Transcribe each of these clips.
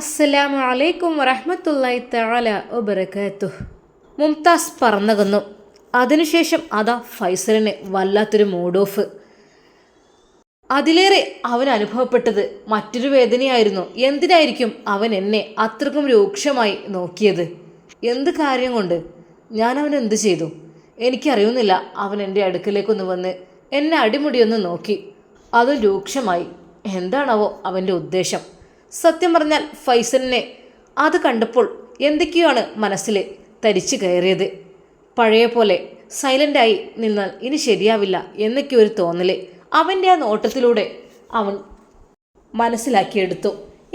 അസ്സലാമു അലൈക്കും വറഹ്മത്തുള്ളാഹി തആല വബറകാതുഹു. മുംതാസ് പറന്നകന്നു. അതിനുശേഷം അതാ ഫൈസലിന് വല്ലാത്തൊരു മൂഡ് ഓഫ്. അതിലേറെ അവൻ അനുഭവപ്പെട്ടത് മറ്റൊരു വേദനയായിരുന്നു. എന്തിനായിരിക്കും അവൻ എന്നെ അത്രക്കും രൂക്ഷമായി നോക്കിയത്? എന്ത് കാര്യം കൊണ്ട്? ഞാൻ അവൻ എന്ത് ചെയ്തു? എനിക്കറിയുന്നില്ല. അവൻ എൻ്റെ അടുക്കലേക്കൊന്ന് വന്ന് എന്നെ അടിമുടിയൊന്ന് നോക്കി, അതും രൂക്ഷമായി. എന്താണാവോ അവൻ്റെ ഉദ്ദേശം? സത്യം പറഞ്ഞാൽ ഫൈസലിനെ അത് കണ്ടപ്പോൾ എന്തൊക്കെയാണ് മനസ്സിൽ തരിച്ചു കയറിയത്. പഴയ പോലെ സൈലൻ്റായി നിന്നാൽ ഇനി ശരിയാവില്ല എന്നൊക്കെ ഒരു തോന്നൽ അവൻ്റെ ആ നോട്ടത്തിലൂടെ അവൻ മനസ്സിലാക്കിയെടുത്തു.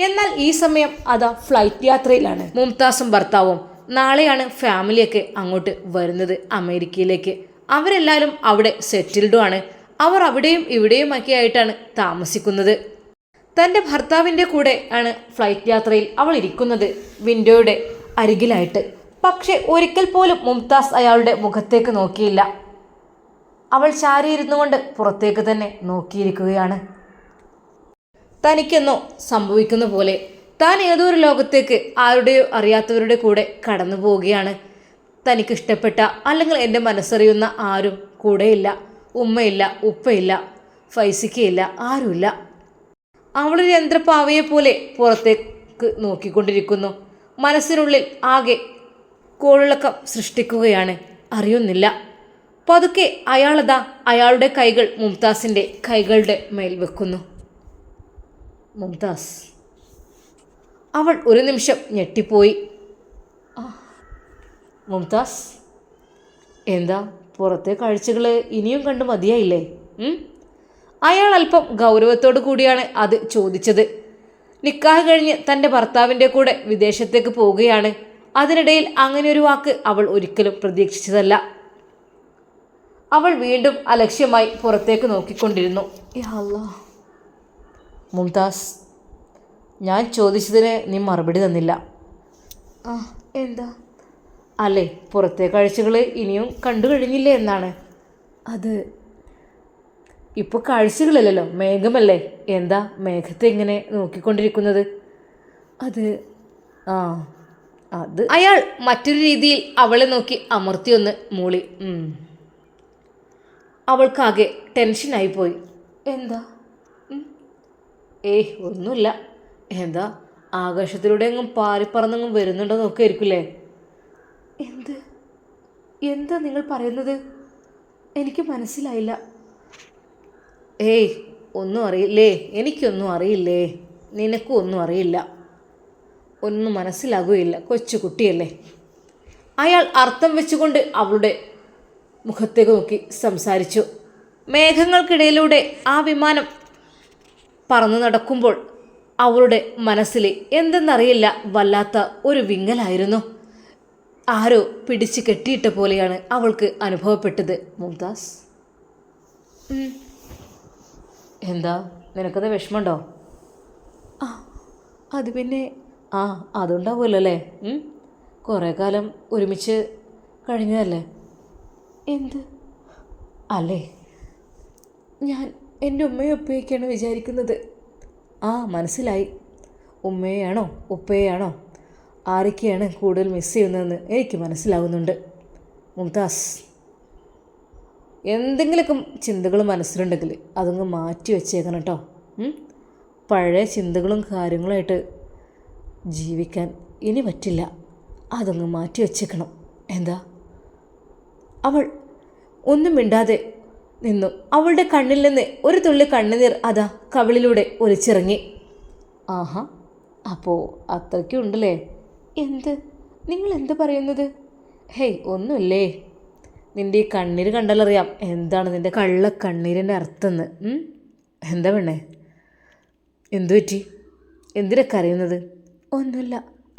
എന്നാൽ ഈ സമയം അതാ ഫ്ലൈറ്റ് യാത്രയിലാണ് മുംതാസും ഭർത്താവും. നാളെയാണ് ഫാമിലിയൊക്കെ അങ്ങോട്ട് വരുന്നത്, അമേരിക്കയിലേക്ക്. അവരെല്ലാവരും അവിടെ സെറ്റിൽഡും ആണ്. അവർ അവിടെയും ഇവിടെയുമൊക്കെ ആയിട്ടാണ് താമസിക്കുന്നത്. തൻ്റെ ഭർത്താവിൻ്റെ കൂടെ ആണ് ഫ്ലൈറ്റ് യാത്രയിൽ അവൾ ഇരിക്കുന്നത്, വിൻഡോയുടെ അരികിലായിട്ട്. പക്ഷേ ഒരിക്കൽ പോലും മുംതാസ് അയാളുടെ മുഖത്തേക്ക് നോക്കിയില്ല. അവൾ ചാരിയിരുന്നു കൊണ്ട് പുറത്തേക്ക് തന്നെ നോക്കിയിരിക്കുകയാണ്. തനിക്കെന്നോ സംഭവിക്കുന്ന പോലെ താൻ ഏതോ ഒരു ലോകത്തേക്ക് ആരുടെയോ അറിയാത്തവരുടെ കൂടെ കടന്നു പോവുകയാണ്. തനിക്കിഷ്ടപ്പെട്ട അല്ലെങ്കിൽ എൻ്റെ മനസ്സറിയുന്ന ആരും കൂടെയില്ല. ഉമ്മയില്ല, ഉപ്പയില്ല, ഫൈസിക്കയില്ല, ആരുമില്ല. അവളൊരു യന്ത്രപ്പാവയെ പോലെ പുറത്തേക്ക് നോക്കിക്കൊണ്ടിരിക്കുന്നു. മനസ്സിനുള്ളിൽ ആകെ കോളിളക്കം സൃഷ്ടിക്കുകയാണ്. അറിയുന്നില്ല. പതുക്കെ അയാളതാ അയാളുടെ കൈകൾ മുംതാസിൻ്റെ കൈകളുടെ മേൽ വെക്കുന്നു. മുംതാസ്. അവൾ ഒരു നിമിഷം ഞെട്ടിപ്പോയി. മുംതാസ്, എന്താ പുറത്തെ കാഴ്ചകൾ ഇനിയും കണ്ടു മതിയായില്ലേ? അയാൾ അല്പം ഗൗരവത്തോടു കൂടിയാണ് അത് ചോദിച്ചത്. നിക്കാഹ് കഴിഞ്ഞ് തൻ്റെ ഭർത്താവിൻ്റെ കൂടെ വിദേശത്തേക്ക് പോവുകയാണ്. അതിനിടയിൽ അങ്ങനെ ഒരു വാക്ക് അവൾ ഒരിക്കലും പ്രതീക്ഷിച്ചതല്ല. അവൾ വീണ്ടും അലക്ഷ്യമായി പുറത്തേക്ക് നോക്കിക്കൊണ്ടിരുന്നു. യാ അല്ലാഹ്. മുംതാസ്, ഞാൻ ചോദിച്ചതിന് നീ മറുപടി തന്നില്ല. എന്താ? അല്ലേ, പുറത്തെ കാഴ്ചകൾ ഇനിയും കണ്ടു കഴിഞ്ഞില്ലേ എന്നാണ്. അത് ഇപ്പോൾ കാഴ്ചകളല്ലല്ലോ, മേഘമല്ലേ. എന്താ മേഘത്തെ ഇങ്ങനെ നോക്കിക്കൊണ്ടിരിക്കുന്നത്? അത് അത് അയാൾ മറ്റൊരു രീതിയിൽ അവളെ നോക്കി അമർത്തിയൊന്ന് മൂളി. അവൾക്കാകെ ടെൻഷനായിപ്പോയി. എന്താ? ഒന്നുമില്ല. എന്താ ആകാശത്തിലൂടെ എങ്ങും പാറിപ്പറന്നെങ്ങും വരുന്നുണ്ടോ നോക്കിയായിരിക്കില്ലേ? എന്താ നിങ്ങൾ പറയുന്നത്? എനിക്ക് മനസ്സിലായില്ല. ഒന്നും അറിയില്ലേ? എനിക്കൊന്നും അറിയില്ലേ? നിനക്കും ഒന്നും അറിയില്ല. ഒന്നും മനസ്സിലാകുകയില്ല, കൊച്ചു കുട്ടിയല്ലേ. അയാൾ അർത്ഥം വെച്ചുകൊണ്ട് അവളുടെ മുഖത്തേക്ക് നോക്കി സംസാരിച്ചു. മേഘങ്ങൾക്കിടയിലൂടെ ആ വിമാനം പറന്നു നടക്കുമ്പോൾ അവളുടെ മനസ്സിൽ എന്തെന്നറിയില്ല വല്ലാത്ത ഒരു വിങ്ങലായിരുന്നു. ആരോ പിടിച്ച് കെട്ടിയിട്ട പോലെയാണ് അവൾക്ക് അനുഭവപ്പെട്ടത്. മുംതാസ്, എന്താ നിനക്കത് വിഷമമുണ്ടോ? അത് പിന്നെ അതുണ്ടാവുമല്ലോ അല്ലേ. കുറേ കാലം ഒരുമിച്ച് കഴിഞ്ഞതല്ലേ. എന്ത്? അല്ലേ, ഞാൻ എൻ്റെ ഉമ്മയും ഉപ്പയൊക്കെയാണ് വിചാരിക്കുന്നത്. മനസ്സിലായി. ഉമ്മയെയാണോ ഉപ്പയെയാണോ ആരൊക്കെയാണ് കൂടുതൽ മിസ് ചെയ്യുന്നതെന്ന് എനിക്ക് മനസ്സിലാവുന്നുണ്ട്. മുംതാസ്, എന്തെങ്കിലുമൊക്കെ ചിന്തകൾ മനസ്സിലുണ്ടെങ്കിൽ അതങ്ങ് മാറ്റി വെച്ചേക്കണം കേട്ടോ. പഴയ ചിന്തകളും കാര്യങ്ങളുമായിട്ട് ജീവിക്കാൻ ഇനി പറ്റില്ല. അതങ്ങ് മാറ്റി വെച്ചേക്കണം. എന്താ? അവൾ ഒന്നും മിണ്ടാതെ നിന്നു. അവളുടെ കണ്ണിൽ നിന്ന് ഒരു തുള്ളി കണ്ണുനീർ അതാ കവിളിലൂടെ ഒലിച്ചിറങ്ങി. അപ്പോൾ അത്രയ്ക്കുണ്ടല്ലേ? എന്ത്? നിങ്ങൾ എന്ത് പറയുന്നത്? ഒന്നുമില്ലേ. നിൻ്റെ ഈ കണ്ണീര് കണ്ടാലറിയാം എന്താണ് നിൻ്റെ കള്ള കണ്ണീരിൻ്റെ അർത്ഥമെന്ന്. എന്താ വേണേ? എന്തു പറ്റി? എന്തിനൊക്കെ അറിയുന്നത്? ഒന്നുമില്ല.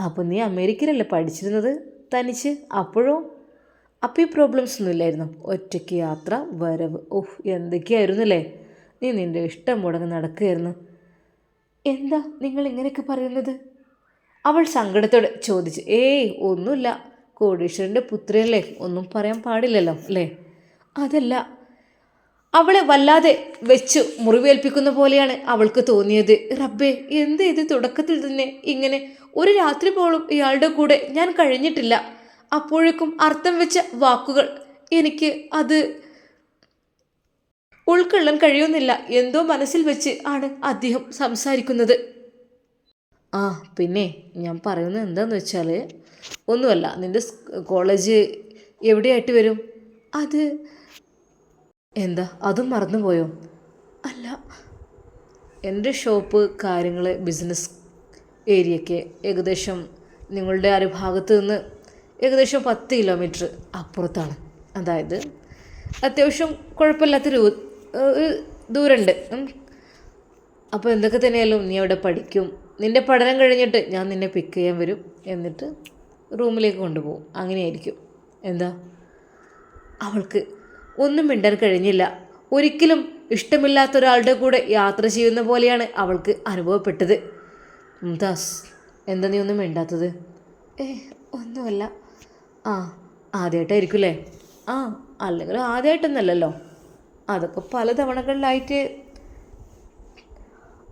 അപ്പോൾ നീ അമേരിക്കയിലല്ലേ പഠിച്ചിരുന്നത് തനിച്ച്? അപ്പോൾ ഈ പ്രോബ്ലംസ് ഒന്നും ഇല്ലായിരുന്നു. ഒറ്റയ്ക്ക് യാത്ര, വരവ്, എന്തൊക്കെയായിരുന്നല്ലേ. നീ നിൻ്റെ ഇഷ്ടം മുടങ്ങ് നടക്കുകയായിരുന്നു. എന്താ നിങ്ങൾ ഇങ്ങനെയൊക്കെ പറയുന്നത്? അവൾ സങ്കടത്തോടെ ചോദിച്ചു. ഒന്നുമില്ല. കോടീശ്വരൻ്റെ പുത്രിയല്ലേ, ഒന്നും പറയാൻ പാടില്ലല്ലോ അല്ലേ. അതല്ല, അവളെ വല്ലാതെ വെച്ചു മുറിവേൽപ്പിക്കുന്ന പോലെയാണ് അവൾക്ക് തോന്നിയത്. റബ്ബേ, എന്ത് ഇത് തുടക്കത്തിൽ തന്നെ ഇങ്ങനെ? ഒരു രാത്രി പോലും ഇയാളുടെ കൂടെ ഞാൻ കഴിഞ്ഞിട്ടില്ല. അപ്പോഴേക്കും അർത്ഥം വെച്ച വാക്കുകൾ എനിക്ക് അത് ഉൾക്കൊള്ളാൻ കഴിയുന്നില്ല. എന്തോ മനസ്സിൽ വെച്ച് ആണ് അദ്ദേഹം സംസാരിക്കുന്നത്. ആ പിന്നെ ഞാൻ പറയുന്നത് എന്താന്ന് വെച്ചാൽ ഒന്നുമല്ല, നിൻ്റെ കോളേജ് എവിടെയായിട്ട് വരും? അത് എന്താ, അതും മറന്നുപോയോ? അല്ല, എൻ്റെ ഷോപ്പ് കാര്യങ്ങൾ ബിസിനസ് ഏരിയയ്ക്ക് ഏകദേശം നിങ്ങളുടെ ആ ഒരു ഭാഗത്ത് നിന്ന് ഏകദേശം 10 കിലോമീറ്റർ അപ്പുറത്താണ്. അതായത് അത്യാവശ്യം കുഴപ്പമില്ലാത്തൊരു ദൂരമുണ്ട്. അപ്പോൾ എന്തൊക്കെ തന്നെയാലും നീ അവിടെ പഠിക്കും. നിൻ്റെ പഠനം കഴിഞ്ഞിട്ട് ഞാൻ നിന്നെ പിക്ക് ചെയ്യാൻ വരും, എന്നിട്ട് റൂമിലേക്ക് കൊണ്ടുപോകും. അങ്ങനെയായിരിക്കും. എന്താ? അവൾക്ക് ഒന്നും മിണ്ടാൻ കഴിഞ്ഞില്ല. ഒരിക്കലും ഇഷ്ടമില്ലാത്ത ഒരാളുടെ കൂടെ യാത്ര ചെയ്യുന്ന പോലെയാണ് അവൾക്ക് അനുഭവപ്പെട്ടത്. മുംതാസ്, എന്താ നീ ഒന്നും മിണ്ടാത്തത്? ഒന്നുമല്ല. ആ, ആദ്യമായിട്ടായിരിക്കുമല്ലേ? ആ, അല്ലെങ്കിൽ ആദ്യമായിട്ടൊന്നല്ലല്ലോ. അതൊക്കെ പല തവണകളിലായിട്ട്.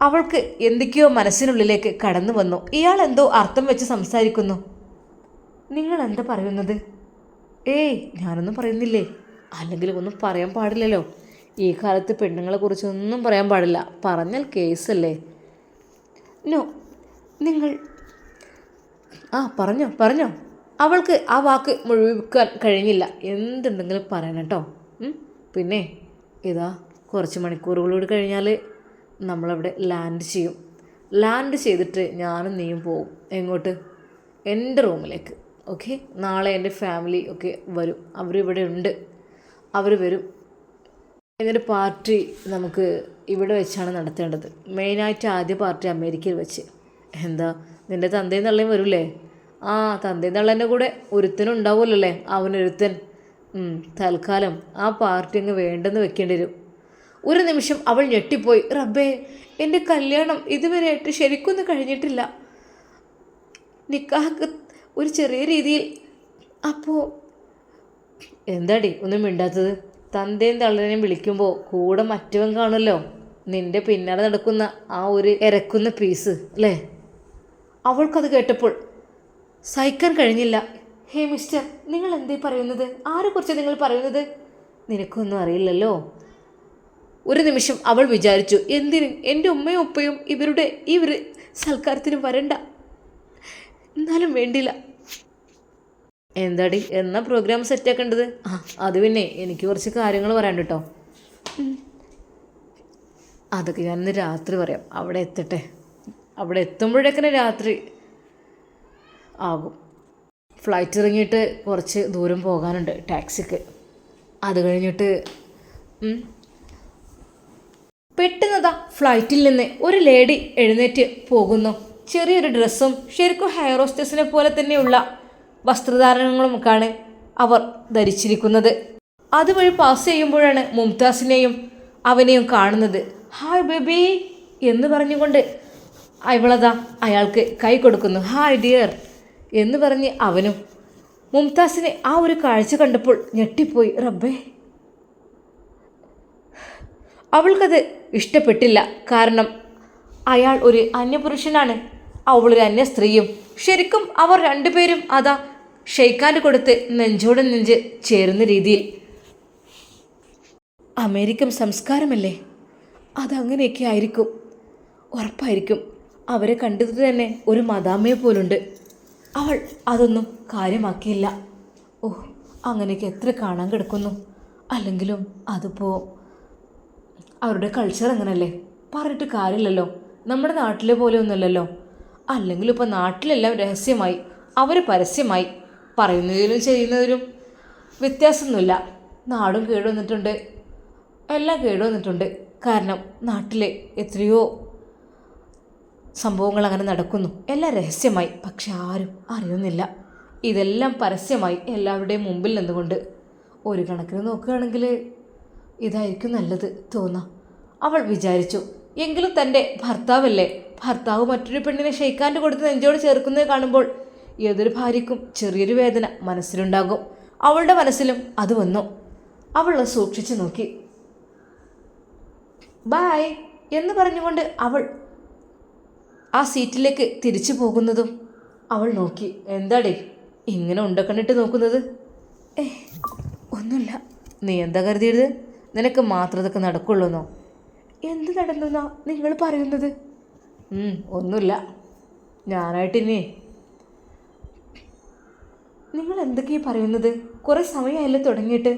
അവൾക്ക് എന്തൊക്കെയോ മനസ്സിനുള്ളിലേക്ക് കടന്നു വന്നു. ഇയാൾ എന്തോ അർത്ഥം വെച്ച് സംസാരിക്കുന്നു. നിങ്ങൾ എന്താ പറയുന്നത്? ഞാനൊന്നും പറയുന്നില്ലേ. അല്ലെങ്കിൽ ഒന്നും പറയാൻ പാടില്ലല്ലോ. ഈ കാലത്ത് പെണ്ണുങ്ങളെ കുറിച്ചൊന്നും പറയാൻ പാടില്ല. പറഞ്ഞാൽ കേസല്ലേ. നോ, നിങ്ങൾ പറഞ്ഞോ പറഞ്ഞോ. അവൾക്ക് ആ വാക്ക് മുഴുവിക്കാൻ കഴിഞ്ഞില്ല. എന്തുണ്ടെങ്കിലും പറയണം കേട്ടോ. പിന്നെ ഇതാ കുറച്ച് മണിക്കൂറുകളോട് കഴിഞ്ഞാൽ നമ്മളവിടെ ലാൻഡ് ചെയ്യും. ലാൻഡ് ചെയ്തിട്ട് ഞാനും നീയും പോവും. എങ്ങോട്ട്? എൻ്റെ റൂമിലേക്ക്. ഓക്കെ? നാളെ എൻ്റെ ഫാമിലി ഒക്കെ വരും. അവരിവിടെ ഉണ്ട്. അവർ വരും. എന്നൊരു പാർട്ടി നമുക്ക് ഇവിടെ വെച്ചാണ് നടത്തേണ്ടത്. മെയിനായിട്ട് ആദ്യ പാർട്ടി അമേരിക്കയിൽ വെച്ച്. എന്താ, നിൻ്റെ തന്തയും തള്ളയും വരൂലേ? ആ, തന്തയും തള്ളേൻ്റെ കൂടെ ഒരുത്തനും ഉണ്ടാവുമല്ലോ അല്ലേ? അവനൊരുത്തൻ. തൽക്കാലം ആ പാർട്ടി അങ്ങ് വേണ്ടെന്ന് വെക്കേണ്ടി വരും. ഒരു നിമിഷം അവൾ ഞെട്ടിപ്പോയി. റബ്ബേ, എൻ്റെ കല്യാണം ഇതുവരെയായിട്ട് ശരിക്കൊന്നും കഴിഞ്ഞിട്ടില്ല. നിക്കാഹ് ഒരു ചെറിയ രീതിയിൽ. അപ്പോൾ എന്താടി ഒന്നും മിണ്ടാത്തത്? തന്തയും തള്ളനെയും വിളിക്കുമ്പോൾ കൂടെ മറ്റവൻ കാണുമല്ലോ, നിൻ്റെ പിന്നാലെ നടക്കുന്ന ആ ഒരു ഇരക്കുന്ന പീസ് അല്ലേ? അവൾക്കത് കേട്ടപ്പോൾ സഹിക്കാൻ കഴിഞ്ഞില്ല. ഹേ മിസ്റ്റർ, നിങ്ങൾ എന്തേ പറയുന്നത്? ആരെക്കുറിച്ച് നിങ്ങൾ പറയുന്നത്? നിനക്കൊന്നും അറിയില്ലല്ലോ. ഒരു നിമിഷം അവൾ വിചാരിച്ചു, എന്തിനും എൻ്റെ ഉമ്മയും ഉപ്പയും ഇവർ സൽക്കാരത്തിന് വരണ്ട. എന്നാലും വേണ്ടില്ല. എന്താടി, എന്നാ പ്രോഗ്രാം സെറ്റാക്കേണ്ടത്? അത് പിന്നെ എനിക്ക് കുറച്ച് കാര്യങ്ങൾ പറയാൻ കേട്ടോ. അതൊക്കെ ഞാനിന്ന് രാത്രി പറയാം. അവിടെ എത്തട്ടെ. അവിടെ എത്തുമ്പോഴേക്കിനെ രാത്രി ആകും. ഫ്ലൈറ്റ് ഇറങ്ങിയിട്ട് കുറച്ച് ദൂരം പോകാനുണ്ട് ടാക്സിക്ക്. അത് കഴിഞ്ഞിട്ട് പെട്ടെന്നതാ ഫ്ലൈറ്റിൽ നിന്ന് ഒരു ലേഡി എഴുന്നേറ്റ് പോകുന്നു. ചെറിയൊരു ഡ്രസ്സും ശരിക്കും ഹെയർ ഹോസ്റ്റസിനെ പോലെ തന്നെയുള്ള വസ്ത്രധാരണങ്ങളുമൊക്കെയാണ് അവർ ധരിച്ചിരിക്കുന്നത്. അതുവഴി പാസ് ചെയ്യുമ്പോഴാണ് മുംതാസിനെയും അവനെയും കാണുന്നത്. ഹായ് ബേബി എന്ന് പറഞ്ഞുകൊണ്ട് ഇവളതാ അയാൾക്ക് കൈ കൊടുക്കുന്നു. ഹായ് ഡിയർ എന്ന് പറഞ്ഞ് അവനും. മുംതാസിനെ ആ ഒരു കാഴ്ച കണ്ടപ്പോൾ ഞെട്ടിപ്പോയി. റബ്ബേ, അവൾക്കത് ഇഷ്ടപ്പെട്ടില്ല. കാരണം അയാൾ ഒരു അന്യപുരുഷനാണ്, അവളൊരു അന്യ സ്ത്രീയും. ശരിക്കും അവർ രണ്ടുപേരും അതാ ഷെയ്ക്കാൻ്റെ കൊടുത്ത് നെഞ്ചോട് നെഞ്ച് ചേരുന്ന രീതിയിൽ. അമേരിക്കൻ സംസ്കാരമല്ലേ, അതങ്ങനെയൊക്കെ ആയിരിക്കും, ഉറപ്പായിരിക്കും. അവരെ കണ്ടത് തന്നെ ഒരു മദാമയെ പോലുണ്ട്. അവൾ അതൊന്നും കാര്യമാക്കിയില്ല. അങ്ങനെയൊക്കെ എത്ര കാണാൻ കിടക്കുന്നു. അല്ലെങ്കിലും അതിപ്പോൾ അവരുടെ കൾച്ചർ അങ്ങനല്ലേ, പറഞ്ഞിട്ട് കാര്യമില്ലല്ലോ. നമ്മുടെ നാട്ടിലെ പോലെ ഒന്നുമല്ലല്ലോ. അല്ലെങ്കിലും ഇപ്പോൾ നാട്ടിലെല്ലാം രഹസ്യമായി, അവർ പരസ്യമായി. പറയുന്നതിലും ചെയ്യുന്നതിലും വ്യത്യാസമൊന്നുമില്ല. നാടും കേടുവന്നിട്ടുണ്ട്, എല്ലാം കേടുവന്നിട്ടുണ്ട്. കാരണം നാട്ടിലെ എത്രയോ സംഭവങ്ങൾ അങ്ങനെ നടക്കുന്നു. എല്ലാം രഹസ്യമായി, പക്ഷെ ആരും അറിയുന്നില്ല. ഇതെല്ലാം പരസ്യമായി എല്ലാവരുടെയും മുമ്പിൽ നിന്നുകൊണ്ട്. ഒരു കണക്കിന് നോക്കുകയാണെങ്കിൽ ഇതായിരിക്കും നല്ലത് തോന്നാം, അവൾ വിചാരിച്ചു. എങ്കിലും തൻ്റെ ഭർത്താവല്ലേ, ഭർത്താവ് മറ്റൊരു പെണ്ണിനെ ഷെയ്ക്കാൻ്റെ കൊടുത്ത് നെഞ്ചോട് ചേർക്കുന്നത് കാണുമ്പോൾ ഏതൊരു ഭാര്യയ്ക്കും ചെറിയൊരു വേദന മനസ്സിലുണ്ടാകും. അവളുടെ മനസ്സിലും അത് വന്നു. അവൾ സൂക്ഷിച്ചു നോക്കി. ബായ് എന്ന് പറഞ്ഞുകൊണ്ട് അവൾ ആ സീറ്റിലേക്ക് തിരിച്ചു പോകുന്നതും അവൾ നോക്കി. എന്താടേ ഇങ്ങനെ ഉണ്ടക്കണ്ണിട്ട് നോക്കുന്നത്? ഏ ഒന്നുമില്ല. നീ എന്താ കരുതിയത്? നിനക്ക് മാത്രം ഇതൊക്കെ നടക്കുള്ളൂന്നോ? എന്ത് നടന്നെന്നാ നിങ്ങൾ പറയുന്നത്? ഒന്നുമില്ല. ഞാനായിട്ടിനി നിങ്ങൾ എന്തൊക്കെയാണ് പറയുന്നത്? കുറേ സമയമായല്ലോ തുടങ്ങിയിട്ട്.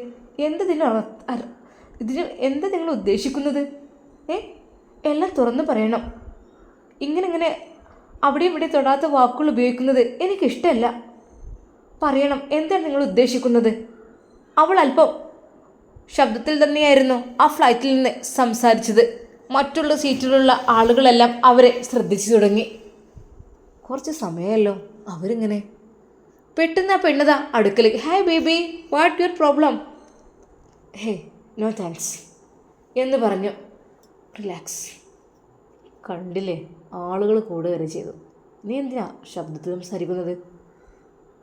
ഇതിന് എന്താ നിങ്ങൾ ഉദ്ദേശിക്കുന്നത്? എല്ലാം തുറന്ന് പറയണം. ഇങ്ങനെ അവിടെ ഇവിടെ തൊടാത്ത വാക്കുകൾ ഉപയോഗിക്കുന്നത് എനിക്കിഷ്ടമല്ല. പറയണം, എന്താണ് നിങ്ങൾ ഉദ്ദേശിക്കുന്നത്? അവൾ അല്പം ശബ്ദത്തിൽ തന്നെയായിരുന്നു ആ ഫ്ലൈറ്റിൽ നിന്ന് സംസാരിച്ചത്. മറ്റുള്ള സീറ്റിലുള്ള ആളുകളെല്ലാം അവരെ ശ്രദ്ധിച്ചു തുടങ്ങി. കുറച്ച് സമയമല്ലോ അവരിങ്ങനെ. പെട്ടെന്ന് ആ പെണ്ണതാ അടുക്കലേക്ക്. Hi baby, what your problem? Hey no thanks എന്ന് പറഞ്ഞു. റിലാക്സ്. കണ്ടില്ലേ, ആളുകൾ കൂടുകയറി ചെയ്തു. നീ എന്തിനാ ശബ്ദത്തിൽ സംസാരിക്കുന്നത്?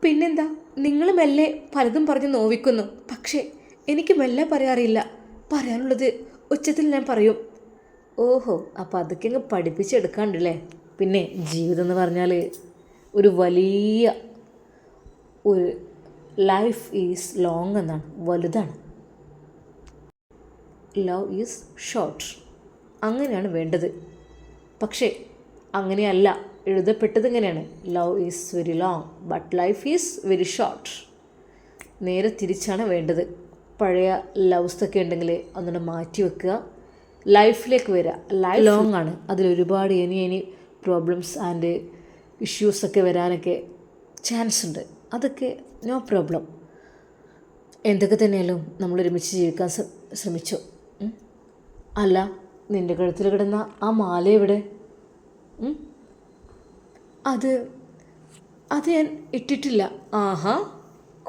പിന്നെന്താ, നിങ്ങൾ മെല്ലെ പലതും പറഞ്ഞ് നോവിക്കുന്നു. പക്ഷേ എനിക്ക് മെല്ലെ പറയാറില്ല. പറയാനുള്ളത് ഉച്ചത്തിൽ ഞാൻ പറയും. ഓഹോ, അപ്പോൾ അതൊക്കെ അങ്ങ് പഠിപ്പിച്ചെടുക്കാണ്ടല്ലേ. പിന്നെ ജീവിതം എന്ന് പറഞ്ഞാൽ ഒരു വലിയ ഒരു ലൈഫ് ഈസ് ലോങ് എന്നാണ്, വലുതാണ്. Love is short. അങ്ങനെയാണ് വേണ്ടത്. പക്ഷേ അങ്ങനെയല്ല എഴുതപ്പെട്ടത്. ഇങ്ങനെയാണ്, love is very long but life is very short. നേരെ തിരിച്ചാണ് വേണ്ടത്. പഴയ ലവ്സൊക്കെ ഉണ്ടെങ്കിൽ ഒന്നുകൂടെ മാറ്റി വെക്കുക, ലൈഫിലേക്ക് വരിക. ലൈഫ് ലോങ് ആണ്, അതിലൊരുപാട് ഇനി പ്രോബ്ലംസ് ആൻഡ് ഇഷ്യൂസൊക്കെ വരാനൊക്കെ ചാൻസ് ഉണ്ട്. അതൊക്കെ നോ പ്രോബ്ലം. എന്തൊക്കെ തന്നെയാലും നമ്മൾ ഒരുമിച്ച് ജീവിക്കാൻ ശ്രമിച്ചു. അല്ല, നിൻ്റെ കഴുത്തിൽ കിടന്ന ആ മാല എവിടെ? അത് ഞാൻ ഇട്ടിട്ടില്ല. ആഹാ,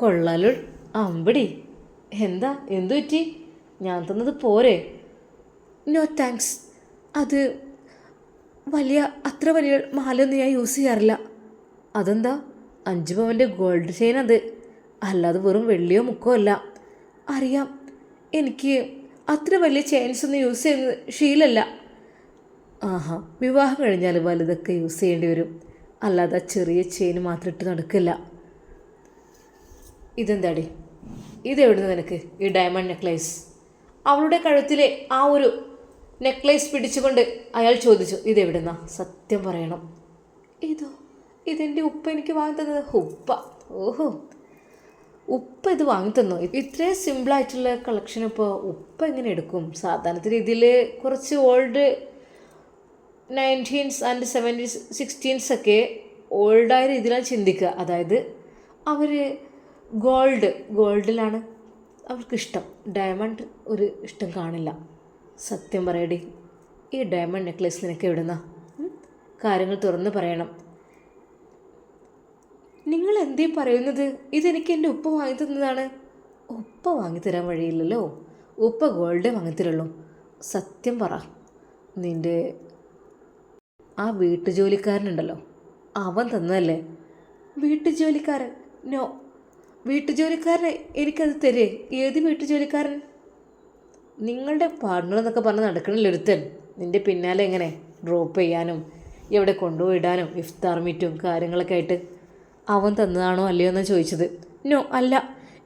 കൊള്ളാലോ അമ്പടി. എന്തു പറ്റി? ഞാൻ തന്നത് പോരെ? No thanks. അത് അത്ര വലിയ മാലയൊന്നും ഞാൻ യൂസ് ചെയ്യാറില്ല. അതെന്താ? 5 പവൻ്റെ ഗോൾഡ് ചെയിൻ അത്, അല്ലാതെ വെറും വെള്ളിയോ മുക്കോ അല്ല. അറിയാം, എനിക്ക് അത്ര വലിയ ചെയിൻസ് ഒന്നും യൂസ് ചെയ്യുന്നത് ശീലമല്ല. ആഹാ, വിവാഹം കഴിഞ്ഞാൽ വലുതൊക്കെ യൂസ് ചെയ്യേണ്ടി വരും, അല്ലാതെ ചെറിയ ചെയിൻ മാത്രം ഇട്ട് നടക്കില്ല. ഇതെന്താടി, ഇതെവിടുന്ന് നിനക്ക് ഈ ഡയമണ്ട് നെക്ലേസ്? അവളുടെ കഴുത്തിലെ ആ ഒരു നെക്ലേസ് പിടിച്ചുകൊണ്ട് അയാൾ ചോദിച്ചു. ഇതെവിടുന്നാ? സത്യം പറയണം. ഇതെൻ്റെ ഉപ്പ എനിക്ക് വാങ്ങി തന്നത്. ഉപ്പ? ഓഹോ, ഉപ്പ ഇത് വാങ്ങി തന്നു? ഇത്രയും സിമ്പിളായിട്ടുള്ള കളക്ഷൻ ഇപ്പോൾ ഉപ്പ എങ്ങനെ എടുക്കും? സാധാരണ രീതിയിൽ കുറച്ച് old 19s and 70s 60s ഒക്കെ ഓൾഡായ രീതിയിലാണ് ചിന്തിക്കുക. അതായത് അവർ ഗോൾഡിലാണ് അവർക്കിഷ്ടം. ഡയമണ്ട് ഒരു ഇഷ്ടം കാണില്ല. സത്യം പറയടി, ഈ ഡയമണ്ട് നെക്ലേസ് നിനക്ക് എവിടുന്നാ? കാര്യങ്ങൾ തുറന്ന് പറയണം. നിങ്ങൾ എന്തേ പറയുന്നത്? ഇതെനിക്ക് എൻ്റെ ഉപ്പ വാങ്ങി തന്നതാണ്. ഉപ്പ വാങ്ങിത്തരാൻ വഴിയില്ലല്ലോ. ഉപ്പ ഗോൾഡേ വാങ്ങിത്തരുള്ളൂ. സത്യം പറ, നിൻ്റെ ആ വീട്ടുജോലിക്കാരനുണ്ടല്ലോ, അവൻ തന്നതല്ലേ? വീട്ടുജോലിക്കാരൻ? നോ, വീട്ടുജോലിക്കാരനെ എനിക്കത് തരേ? ഏത് വീട്ടുജോലിക്കാരൻ? നിങ്ങളുടെ പാർട്ണർ എന്നൊക്കെ പറഞ്ഞ് നടക്കണില്ല ഒരുത്തൻ. നിൻ്റെ പിന്നാലെ എങ്ങനെ ഡ്രോപ്പ് ചെയ്യാനും എവിടെ കൊണ്ടുപോയിടാനും ഇഫ്താർ മീറ്റും കാര്യങ്ങളൊക്കെ ആയിട്ട്. അവൻ തന്നതാണോ അല്ലയോ എന്നാണ് ചോദിച്ചത്. നോ, അല്ല,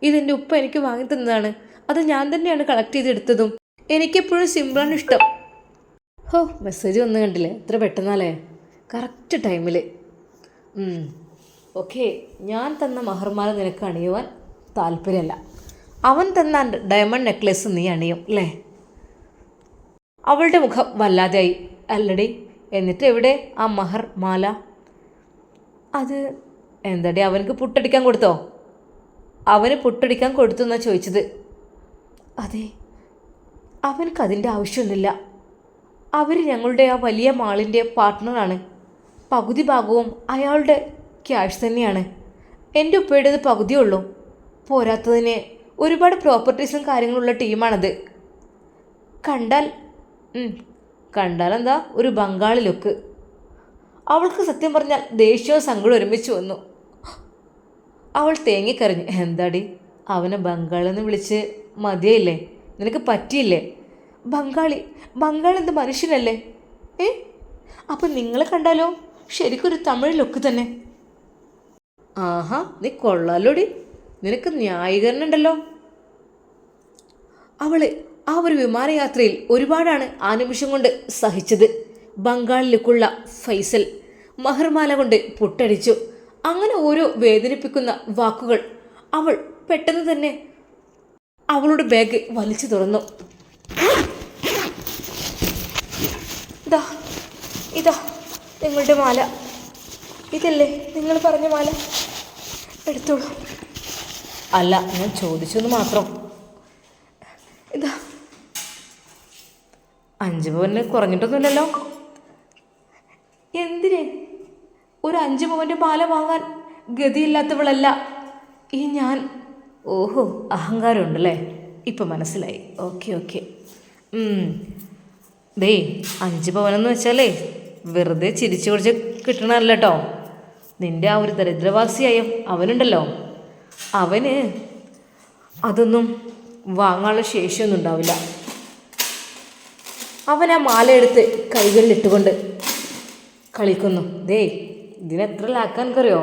ഇതെൻ്റെ ഉപ്പ എനിക്ക് വാങ്ങി തന്നതാണ്. അത് ഞാൻ തന്നെയാണ് കളക്ട് ചെയ്തെടുത്തതും. എനിക്കെപ്പോഴും സിമ്പിളാണ് ഇഷ്ടം. ഹോ, മെസ്സേജ് വന്ന് കണ്ടില്ലേ? എത്ര പെട്ടെന്നാലേ, കറക്റ്റ് ടൈമിൽ. ഓക്കെ, ഞാൻ തന്ന മഹർമാല നിനക്ക് അണിയുവാൻ താല്പര്യമല്ല. അവൻ തന്ന ഡയമണ്ട് നെക്ലേസ് നീ അണിയും അല്ലേ? അവളുടെ മുഖം വല്ലാതെയായി. അല്ലടി, എന്നിട്ട് എവിടെ ആ മഹർ മാല? അത് എന്താടി, അവനക്ക് പുട്ടടിക്കാൻ കൊടുത്തോ? അവന് പുട്ടടിക്കാൻ കൊടുത്തു എന്നാണ് ചോദിച്ചത്. അതെ, അവനക്ക് അതിൻ്റെ ആവശ്യമൊന്നുമില്ല. അവർ ഞങ്ങളുടെ ആ വലിയ മാളിൻ്റെ പാർട്ട്ണറാണ്. പകുതി ഭാഗവും അയാളുടെ ക്യാഷ് തന്നെയാണ്. എൻ്റെ ഉപ്പയുടേത് പകുതിയേ ഉള്ളൂ. പോരാത്തതിന് ഒരുപാട് പ്രോപ്പർട്ടീസും കാര്യങ്ങളുള്ള ടീമാണത്. കണ്ടാലെന്താ ഒരു ബംഗാളി ലുക്ക്. അവൾക്ക് സത്യം പറഞ്ഞാൽ ദേഷ്യവും സങ്കടവും ഒരുമിച്ച് വന്നു. അവൾ തേങ്ങിക്കരഞ്ഞു. എന്താടി, അവനെ ബംഗാളിൽ നിന്ന് വിളിച്ച് മതിയായില്ലേ? നിനക്ക് പറ്റിയില്ലേ? ബംഗാൾ എന്ത് മനുഷ്യനല്ലേ? അപ്പം നിങ്ങളെ കണ്ടാലോ ശരിക്കൊരു തമിഴ് ലുക്ക് തന്നെ. ആഹാ, നീ കൊള്ളാലോടി, നിനക്ക് ന്യായീകരണം ഉണ്ടല്ലോ. അവള് ആ ഒരു വിമാനയാത്രയിൽ ഒരുപാടാണ് ആ നിമിഷം കൊണ്ട് സഹിച്ചത്. ബംഗാളിലേക്കുള്ള ഫൈസൽ മഹർമാല കൊണ്ട് പൊട്ടടിച്ചു. അങ്ങനെ ഓരോ വേദനിപ്പിക്കുന്ന വാക്കുകൾ. അവൾ പെട്ടെന്ന് തന്നെ അവളുടെ ബാഗ് വലിച്ചു തുറന്നു. ഇതാ നിങ്ങളുടെ മാല, ഇതല്ലേ നിങ്ങൾ പറഞ്ഞ മാല, എടുത്തോളൂ. അല്ല, ഞാൻ ചോദിച്ചെന്ന് മാത്രം. ഇതാ 5 പവന് കുറഞ്ഞിട്ടൊന്നുമില്ലല്ലോ. എന്തിന്? ഒരു 5 പവൻ്റെ മാല വാങ്ങാൻ ഗതിയില്ലാത്തവളല്ല ഈ ഞാൻ. ഓഹോ, അഹങ്കാരമുണ്ടല്ലേ, ഇപ്പം മനസ്സിലായി. ഓക്കെ. ദേ 5 പവനെന്ന് വെച്ചാലേ വെറുതെ ചിരിച്ചു കുറിച്ച് കിട്ടണമല്ല കേട്ടോ. നിൻ്റെ ആ ഒരു ദരിദ്രവാസിയായ അവനുണ്ടല്ലോ, അവന് അതൊന്നും വാങ്ങാനുള്ള ശേഷിയൊന്നും ഉണ്ടാവില്ല. അവൻ ആ മാലയെടുത്ത് കൈകളിലിട്ടുകൊണ്ട് കളിക്കുന്നു. ഇതിനെത്ര ലാക്കാൻക്കറിയോ?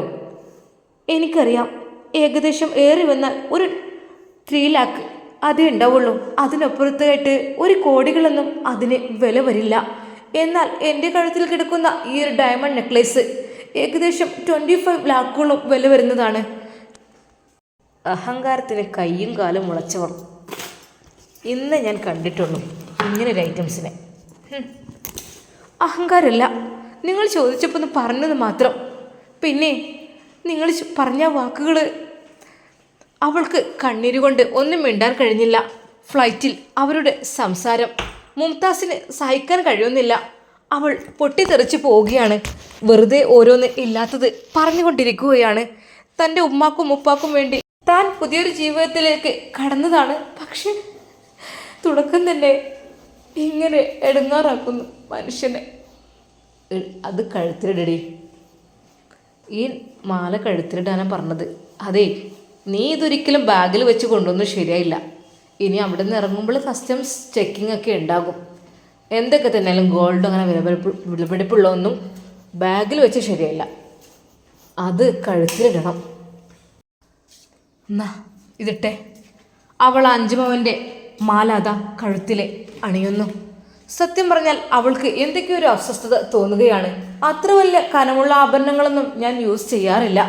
എനിക്കറിയാം, ഏകദേശം ഏറി വന്നാൽ ഒരു 3 ലാക്ക് അതേ ഉണ്ടാവുള്ളൂ. അതിനപ്പുറത്തായിട്ട് 1 കോടികളൊന്നും അതിന് വില വരില്ല. എന്നാൽ എൻ്റെ കഴുത്തിൽ കിടക്കുന്ന ഈ ഒരു ഡയമണ്ട് നെക്ലേസ് ഏകദേശം 25 ലാക്കോളം വില വരുന്നതാണ്. അഹങ്കാരത്തിന് കയ്യും കാലും മുളച്ചവർ ഇന്ന് ഞാൻ കണ്ടിട്ടുള്ളൂ ഇങ്ങനൊരു ഐറ്റംസിനെ. അഹങ്കാരമല്ല, നിങ്ങൾ ചോദിച്ചപ്പോൾ ഒന്ന് പറഞ്ഞത് മാത്രം. പിന്നെ നിങ്ങൾ പറഞ്ഞ വാക്കുകൾ അവൾക്ക് കണ്ണീരുകൊണ്ട് ഒന്നും മിണ്ടാൻ കഴിഞ്ഞില്ല. ഫ്ലൈറ്റിൽ അവരുടെ സംസാരം മുംതാസിന് സഹിക്കാൻ കഴിയുന്നില്ല. അവൾ പൊട്ടിത്തെറിച്ച് പോവുകയാണ്. വെറുതെ ഓരോന്ന് ഇല്ലാത്തത് പറഞ്ഞുകൊണ്ടിരിക്കുകയാണ്. തൻ്റെ ഉമ്മാക്കും ഉപ്പാക്കും വേണ്ടി താൻ പുതിയൊരു ജീവിതത്തിലേക്ക് കടന്നതാണ്. പക്ഷെ തുടക്കം തന്നെ ഇങ്ങനെ എടുങ്ങാറാക്കുന്നു മനുഷ്യനെ. അത് കഴുത്തിലിടടി. ഈ മാല കഴുത്തിലിടാനാണ് പറഞ്ഞത്. അതെ, നീ ഇതൊരിക്കലും ബാഗിൽ വെച്ച് കൊണ്ടൊന്നും ശരിയായില്ല. ഇനി അവിടെ നിന്ന് ഇറങ്ങുമ്പോൾ കസ്റ്റംസ് ചെക്കിംഗ് ഒക്കെ ഉണ്ടാകും. എന്തൊക്കെ തന്നെയാലും ഗോൾഡ് അങ്ങനെ വിലപിടിപ്പുള്ളതൊന്നും ബാഗിൽ വെച്ച് ശരിയായില്ല. അത് കഴുത്തിലിടണം. എന്നാ ഇതിട്ടെ. അവൾ 5 പവൻ്റെ മാല അതാ കഴുത്തിലെ അണിയുന്നു. സത്യം പറഞ്ഞാൽ അവൾക്ക് എന്തൊക്കെയോ ഒരു അസ്വസ്ഥത തോന്നുകയാണ്. അത്ര വലിയ കനമുള്ള ആഭരണങ്ങളൊന്നും ഞാൻ യൂസ് ചെയ്യാറില്ല.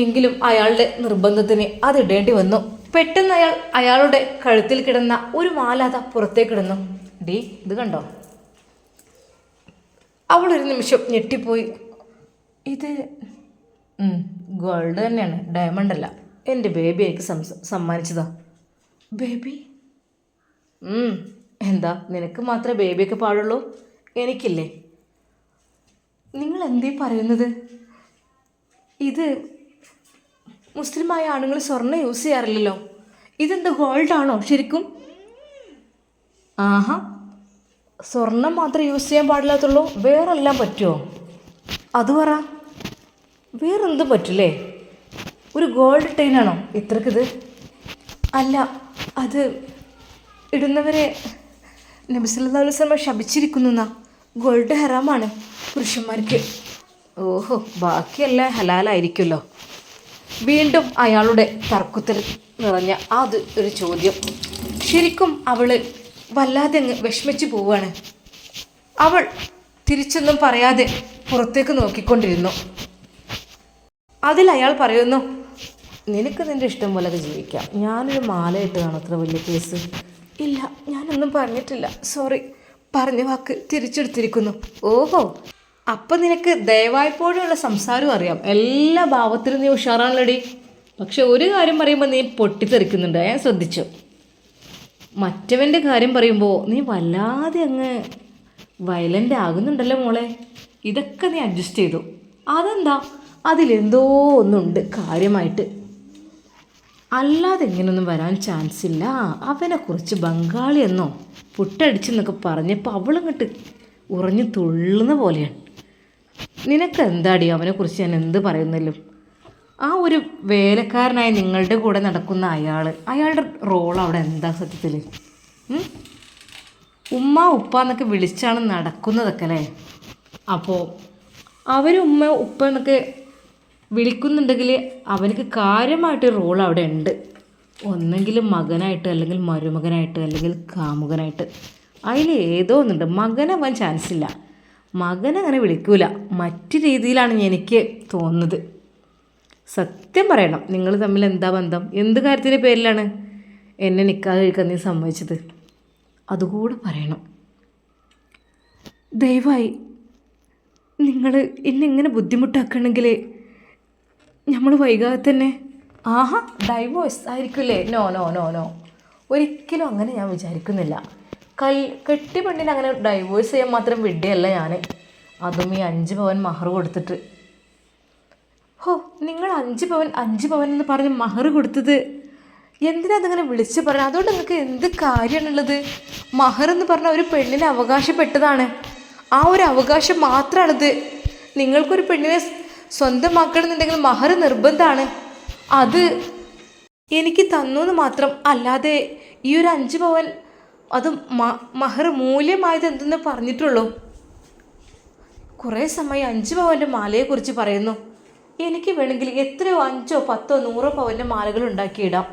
എങ്കിലും അയാളുടെ നിർബന്ധത്തിന് അതിടേണ്ടി വന്നു. പെട്ടെന്ന് അയാളുടെ കഴുത്തിൽ കിടന്ന ഒരു മാല അതാ പുറത്തേക്കിടുന്നു. ഇത് കണ്ടോ? അവളൊരു നിമിഷം ഞെട്ടിപ്പോയി. ഇത് ഗോൾഡ് തന്നെയാണ്, ഡയമണ്ട് അല്ല. എൻ്റെ ബേബി എനിക്ക് സമ്മാനിച്ചതാ. ബേബി? എന്താ, നിനക്ക് മാത്രമേ ബേബിയൊക്കെ പാടുള്ളൂ? എനിക്കില്ലേ? നിങ്ങൾ എന്തേ പറയുന്നത്? ഇത് മുസ്ലിമായ ആണുങ്ങൾ സ്വർണ്ണം യൂസ് ചെയ്യാറില്ലല്ലോ. ഇതെന്താ ഗോൾഡാണോ ശരിക്കും? ആഹാ, സ്വർണം മാത്രമേ യൂസ് ചെയ്യാൻ പാടില്ലാത്തുള്ളൂ, വേറെല്ലാം പറ്റുമോ? അത് പറ, വേറെന്തും പറ്റില്ലേ? ഒരു ഗോൾഡ് ടൈനാണോ ഇത്രക്കിത്? അല്ല, അത് ഇടുന്നവരെ നബി സല്ലല്ലാഹു അലൈഹി വസല്ലം ശപിച്ചിരിക്കുന്നു. ഗോൾഡ് ഹറാമാണ് പുരുഷന്മാർക്ക്. ഓഹോ, ബാക്കിയെല്ലാം ഹലാലായിരിക്കുമല്ലോ. വീണ്ടും അയാളുടെ തർക്കുത്തരം നിറഞ്ഞ അത് ഒരു ചോദ്യം. ശരിക്കും അവൾ വല്ലാതെ അങ്ങ് വിഷമിച്ചു പോവുകയാണ്. അവൾ തിരിച്ചൊന്നും പറയാതെ പുറത്തേക്ക് നോക്കിക്കൊണ്ടിരുന്നു. അതിൽ അയാൾ പറയുന്നു, നിനക്ക് നിൻ്റെ ഇഷ്ടം പോലെ അത് ജീവിക്കാം. ഞാനൊരു മാല ഇട്ടതാണ് അത്ര വലിയ കേസ്. ഇല്ല, ഞാനൊന്നും പറഞ്ഞിട്ടില്ല, സോറി. പറഞ്ഞ വാക്ക് തിരിച്ചെടുത്തിരിക്കുന്നു. ഓഹോ, അപ്പം നിനക്ക് ദയവായ്പോഴുള്ള സംസാരം അറിയാം. എല്ലാ ഭാവത്തിലും നീ ഉഷാറാണല്ലോടി. പക്ഷെ ഒരു കാര്യം പറയുമ്പോൾ നീ പൊട്ടിത്തെറിക്കുന്നുണ്ട്, ഞാൻ ശ്രദ്ധിച്ചു. മറ്റവൻ്റെ കാര്യം പറയുമ്പോൾ നീ വല്ലാതെ അങ്ങ് വയലൻ്റ് ആകുന്നുണ്ടല്ലോ മോളെ. ഇതൊക്കെ നീ അഡ്ജസ്റ്റ് ചെയ്തു. അതെന്താ? അതിലെന്തോ ഒന്നുണ്ട് കാര്യമായിട്ട്. അല്ലാതെ ഇങ്ങനൊന്നും വരാൻ ചാൻസ് ഇല്ല. അവനെക്കുറിച്ച് ബംഗാളി എന്നോ പുട്ടടിച്ചെന്നൊക്കെ പറഞ്ഞപ്പോൾ അവളങ്ങോട്ട് ഉറഞ്ഞു തുള്ളുന്ന പോലെയാണ്. നിനക്കെന്താടി അവനെക്കുറിച്ച് ഞാൻ എന്ത് പറയുന്നല്ലോ? ആ ഒരു വേലക്കാരനായി നിങ്ങളുടെ കൂടെ നടക്കുന്ന അയാളുടെ റോൾ അവിടെ എന്താ സത്യത്തിൽ? ഉമ്മ ഉപ്പ എന്നൊക്കെ വിളിച്ചാണ് നടക്കുന്നതൊക്കെ അല്ലേ. അപ്പോൾ അവർ ഉമ്മ ഉപ്പ എന്നൊക്കെ വിളിക്കുന്നുണ്ടെങ്കിൽ അവനക്ക് കാര്യമായിട്ട് റോൾ അവിടെ ഉണ്ട്. ഒന്നെങ്കിലും മകനായിട്ട്, അല്ലെങ്കിൽ മരുമകനായിട്ട്, അല്ലെങ്കിൽ കാമുകനായിട്ട്. അതിൽ ഏതോ ഒന്നുണ്ട്. മകനാവാൻ ചാൻസ് ഇല്ല. മകനങ്ങനെ വിളിക്കൂല. മറ്റു രീതിയിലാണ് എനിക്ക് തോന്നുന്നത്. സത്യം പറയണം, നിങ്ങൾ തമ്മിൽ എന്താ ബന്ധം? എന്ത് കാര്യത്തിൻ്റെ പേരിലാണ് എന്നെ നിക്കാതെ കഴിക്കാൻ നീ സമ്മതിച്ചത്? അതുകൂടെ പറയണം. ദയവായി നിങ്ങൾ എന്നെ ഇങ്ങനെ ബുദ്ധിമുട്ടാക്കണമെങ്കിൽ നമ്മൾ വൈകാതെ തന്നെ. ആഹാ, ഡൈവോഴ്സ് ആയിരിക്കില്ലേ? നോ നോ നോ നോ, ഒരിക്കലും അങ്ങനെ ഞാൻ വിചാരിക്കുന്നില്ല. കെട്ടി പെണ്ണിനെ അങ്ങനെ ഡൈവോഴ്സ് ചെയ്യാൻ മാത്രം വിഡ്ഢിയല്ല ഞാൻ. അതും ഈ 5 പവൻ മഹർ കൊടുത്തിട്ട്. ഹോ, നിങ്ങൾ 5 പവൻ എന്ന് പറഞ്ഞ് മഹർ കൊടുത്തത് എന്തിനാ അതങ്ങനെ വിളിച്ച് പറഞ്ഞത്? അതുകൊണ്ട് നിങ്ങൾക്ക് എന്ത് കാര്യമാണുള്ളത്? മഹർ എന്ന് പറഞ്ഞാൽ ഒരു പെണ്ണിനെ അവകാശപ്പെട്ടതാണ്. ആ ഒരു അവകാശം മാത്രമാണിത്. നിങ്ങൾക്കൊരു പെണ്ണിനെ സ്വന്തമാക്കണമെന്നുണ്ടെങ്കിൽ മഹർ നിർബന്ധമാണ്. അത് എനിക്ക് തന്നു എന്ന് മാത്രം. അല്ലാതെ ഈ ഒരു 5 പവൻ അത് മഹർ മൂല്യമായത് എന്തെന്ന് പറഞ്ഞിട്ടുള്ളൂ. കുറേ സമയം 5 പവൻ്റെ മാലയെക്കുറിച്ച് പറയുന്നു. എനിക്ക് വേണമെങ്കിൽ എത്രയോ 5, 10, 100 പവൻ്റെ മാലകൾ ഉണ്ടാക്കിയിടാം.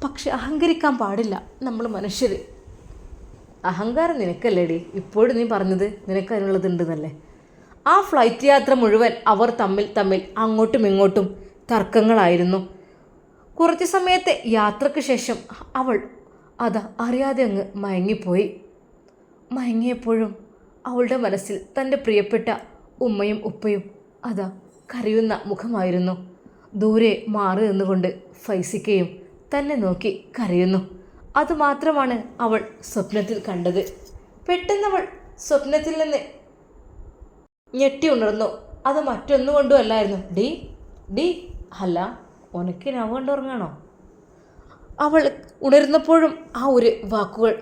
പക്ഷെ അഹങ്കരിക്കാൻ പാടില്ല നമ്മൾ മനുഷ്യർ. അഹങ്കാരം നിനക്കല്ലേടി ഇപ്പോഴും നീ പറഞ്ഞത് നിനക്ക് അതിനുള്ളതുണ്ടെന്നല്ലേ. ആ ഫ്ലൈറ്റ് യാത്ര മുഴുവൻ അവർ തമ്മിൽ അങ്ങോട്ടും ഇങ്ങോട്ടും തർക്കങ്ങളായിരുന്നു. കുറച്ച് സമയത്തെ യാത്രയ്ക്ക് ശേഷം അവൾ അറിയാതെ അങ്ങ് മയങ്ങിപ്പോയി. മയങ്ങിയപ്പോഴും അവളുടെ മനസ്സിൽ തൻ്റെ പ്രിയപ്പെട്ട ഉമ്മയും ഉപ്പയും കരയുന്ന മുഖമായിരുന്നു. ദൂരെ മാറി നിന്നുകൊണ്ട് ഫൈസിക്കയും തന്നെ നോക്കി കരയുന്നു. അതുമാത്രമാണ് അവൾ സ്വപ്നത്തിൽ കണ്ടത്. പെട്ടെന്നവൾ സ്വപ്നത്തിൽ നിന്ന് ഞെട്ടി ഉണർന്നു. അത് മറ്റൊന്നുകൊണ്ടും അല്ലായിരുന്നു. ഡി അല്ല, ഉനക്ക് നവ കൊണ്ടുറങ്ങാണോ? അവൾ ഉണർന്നപ്പോഴും ആ ഒരു വാക്കുകൾ.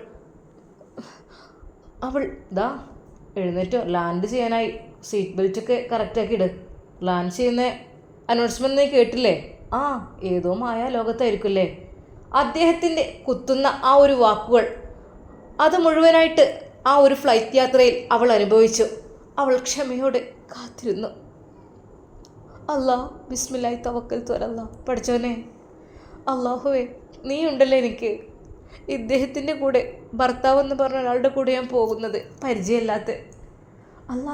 അവൾ എഴുന്നേറ്റോ, ലാൻഡ് ചെയ്യാനായി സീറ്റ് ബെൽറ്റൊക്കെ കറക്റ്റാക്കി ഇട്. ലാൻഡ് ചെയ്യുന്ന അനൗൺസ്മെൻറ്റ് നീ കേട്ടില്ലേ? ഏതോ മായ ലോകത്തായിരിക്കുമല്ലേ. അദ്ദേഹത്തിൻ്റെ കുത്തുന്ന ആ ഒരു വാക്കുകൾ അത് മുഴുവനായിട്ട് ആ ഒരു ഫ്ലൈറ്റ് യാത്രയിൽ അവൾ അനുഭവിച്ചു. അവൾ ക്ഷമയോടെ കാത്തിരുന്നു. ബിസ്മില്ലാഹി തവക്കൽതു അലല്ലാഹ്. പഠിച്ചവനെ അള്ളാഹുവേ, നീ ഉണ്ടല്ലോ എനിക്ക്. ഇദ്ദേഹത്തിൻ്റെ കൂടെ ഭർത്താവെന്ന് പറഞ്ഞ ഒരാളുടെ കൂടെ ഞാൻ പോകുന്നത് പരിചയമില്ലാത്ത.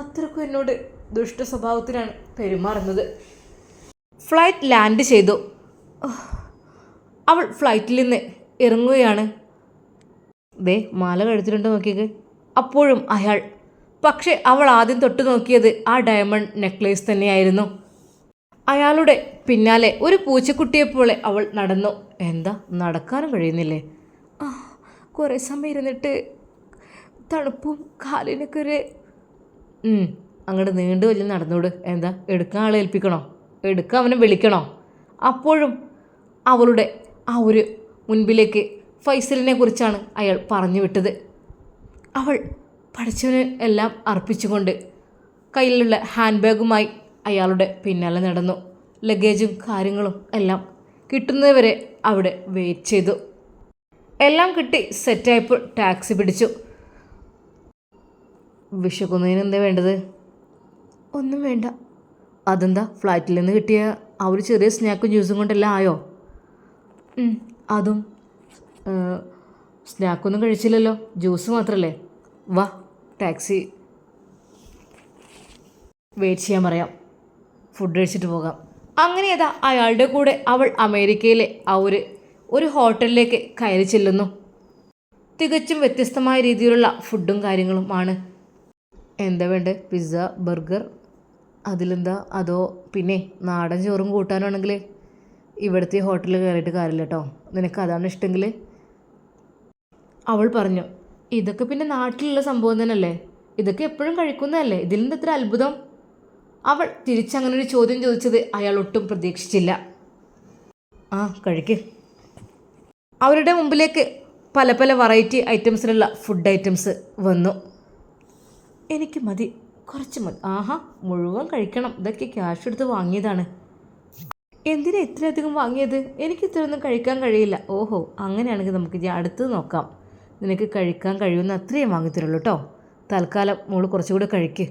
അത്രക്കും എന്നോട് ദുഷ്ട സ്വഭാവത്തിനാണ് പെരുമാറുന്നത്. ഫ്ലൈറ്റ് ലാൻഡ് ചെയ്തു. അവൾ ഫ്ലൈറ്റിൽ നിന്ന് ഇറങ്ങുകയാണ്. മാല കഴുത്തിലുണ്ടോ നോക്കിയത്. അപ്പോഴും അയാൾ. പക്ഷെ അവൾ ആദ്യം തൊട്ട് നോക്കിയത് ആ ഡയമണ്ട് നെക്ലേസ് തന്നെയായിരുന്നു. അയാളുടെ പിന്നാലെ ഒരു പൂച്ചക്കുട്ടിയെപ്പോലെ അവൾ നടന്നു. നടക്കാനും കഴിയുന്നില്ലേ? കുറേ സമയം ഇരുന്നിട്ട് തണുപ്പും കാലിനൊക്കെ ഒരു അങ്ങോട്ട് നീണ്ടു വലിയ നടന്നോട്. എടുക്കാൻ ആളെ ഏൽപ്പിക്കണോ? എടുക്കാൻ അവനെ വിളിക്കണോ? അപ്പോഴും അവളുടെ ആ ഒരു മുൻപിലേക്ക് ഫൈസലിനെ കുറിച്ചാണ് അയാൾ പറഞ്ഞു വിട്ടത്. അവൾ പഠിച്ചവന് എല്ലാം അർപ്പിച്ചുകൊണ്ട് കയ്യിലുള്ള ഹാൻഡ് ബാഗുമായി അയാളുടെ പിന്നാലെ നടന്നു. ലഗേജും കാര്യങ്ങളും എല്ലാം കിട്ടുന്നതുവരെ അവിടെ വെയിറ്റ് ചെയ്തു. എല്ലാം കിട്ടി സെറ്റായപ്പോൾ ടാക്സി പിടിച്ചു. വിശക്കുന്നതിന് എന്താ വേണ്ടത്? ഒന്നും വേണ്ട. ഫ്ലൈറ്റിൽ നിന്ന് കിട്ടിയ ആ ഒരു ചെറിയ സ്നാക്കും ജ്യൂസും കൊണ്ടെല്ലാം ആയോ? അതും സ്നാക്കൊന്നും കഴിച്ചില്ലല്ലോ, ജ്യൂസ് മാത്രമല്ലേ. വാ, ടാക്സി വെയിറ്റ് ചെയ്യാൻ പറയാം, ഫുഡ് കഴിച്ചിട്ട് പോകാം. അങ്ങനെ അയാളുടെ കൂടെ അവൾ അമേരിക്കയിലെ ആ ഒരു ഹോട്ടലിലേക്ക് കയറി ചെല്ലുന്നു. തികച്ചും വ്യത്യസ്തമായ രീതിയിലുള്ള ഫുഡും കാര്യങ്ങളുമാണ്. എന്താ വേണ്ടേ? പിസ്സ, ബർഗർ, അതിലെന്താ? അതോ പിന്നെ നാടൻ ചോറും കൂട്ടാനാണെങ്കിൽ ഇവിടുത്തെ ഹോട്ടലിൽ കയറിയിട്ട് കാര്യമില്ല കേട്ടോ. നിനക്ക് അതാണ് ഇഷ്ടമെങ്കിൽ. അവൾ പറഞ്ഞു. ഇതൊക്കെ പിന്നെ നാട്ടിലുള്ള സംഭവം തന്നെയല്ലേ, ഇതൊക്കെ എപ്പോഴും കഴിക്കുന്നതല്ലേ, ഇതിലെന്താ ഇത്ര അത്ഭുതം? അവൾ തിരിച്ചങ്ങനൊരു ചോദ്യം ചോദിച്ചത് അയാൾ ഒട്ടും പ്രതീക്ഷിച്ചില്ല. കഴിക്ക്. അവരുടെ മുമ്പിലേക്ക് പല പല വെറൈറ്റി ഐറ്റംസിലുള്ള ഫുഡ് ഐറ്റംസ് വന്നു. എനിക്ക് മതി, കുറച്ച് മതി. മുഴുവൻ കഴിക്കണം, ഇതൊക്കെ ക്യാഷ് എടുത്ത് വാങ്ങിയതാണ്. എന്തിനാ ഇത്രയധികം വാങ്ങിയത്? എനിക്ക് ഇത്രയൊന്നും കഴിക്കാൻ കഴിയില്ല. ഓഹോ, അങ്ങനെയാണെങ്കിൽ നമുക്ക് അടുത്തത് നോക്കാം. നിനക്ക് കഴിക്കാൻ കഴിയുന്ന അത്രയും വാങ്ങിത്തരുള്ളൂ കേട്ടോ. തൽക്കാലം മോള് കുറച്ചുകൂടെ കഴിക്ക്.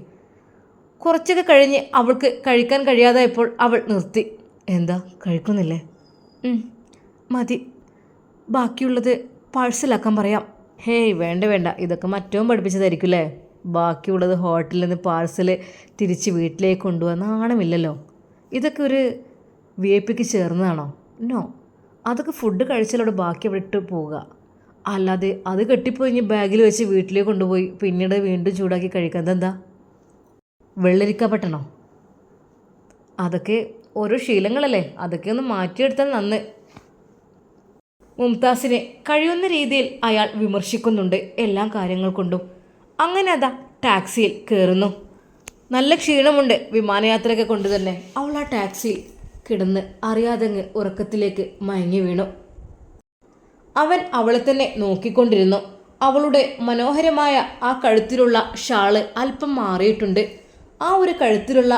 കുറച്ചൊക്കെ കഴിഞ്ഞ് അവൾക്ക് കഴിക്കാൻ കഴിയാതായപ്പോൾ അവൾ നിർത്തി. എന്താ കഴിക്കുന്നില്ലേ? മതി, ബാക്കിയുള്ളത് പാഴ്സലാക്കാൻ പറയാം. ഹേയ് വേണ്ട വേണ്ട, ഇതൊക്കെ മറ്റവും പഠിപ്പിച്ചതായിരിക്കുമല്ലേ. ബാക്കിയുള്ളത് ഹോട്ടലിൽ നിന്ന് പാഴ്സൽ തിരിച്ച് വീട്ടിലേക്ക് കൊണ്ടുപോകാൻ നാണമില്ലല്ലോ. ഇതൊക്കെ ഒരു VIP ചേർന്നതാണോ? നോ, അതൊക്കെ ഫുഡ് കഴിച്ചാലോട് ബാക്കി അവിടെ ഇട്ട് പോവുക. അല്ലാതെ അത് കെട്ടിപ്പോയി ബാഗിൽ വെച്ച് വീട്ടിലേക്ക് കൊണ്ടുപോയി പിന്നീട് വീണ്ടും ചൂടാക്കി കഴിക്കുന്നത് എന്താ? വെള്ളരിക്കപ്പെട്ടണോ? അതൊക്കെ ഓരോ ശീലങ്ങളല്ലേ, അതൊക്കെ ഒന്ന് മാറ്റിയെടുത്താൽ നന്ന്. മുംതാസിനെ കഴിയുന്ന രീതിയിൽ അയാൾ വിമർശിക്കുന്നുണ്ട് എല്ലാ കാര്യങ്ങൾ കൊണ്ടും. അങ്ങനെ അതാ ടാക്സിയിൽ കയറുന്നു. നല്ല ക്ഷീണമുണ്ട് വിമാനയാത്രയൊക്കെ കൊണ്ട് തന്നെ. അവൾ ആ ടാക്സിയിൽ കിടന്ന് അറിയാതെങ്ങ് ഉറക്കത്തിലേക്ക് മയങ്ങി വീണു. അവൻ അവളെ തന്നെ നോക്കിക്കൊണ്ടിരുന്നു. അവളുടെ മനോഹരമായ ആ കഴുത്തിലുള്ള ഷാള് അല്പം മാറിയിട്ടുണ്ട്. ആ ഒരു കഴുത്തിലുള്ള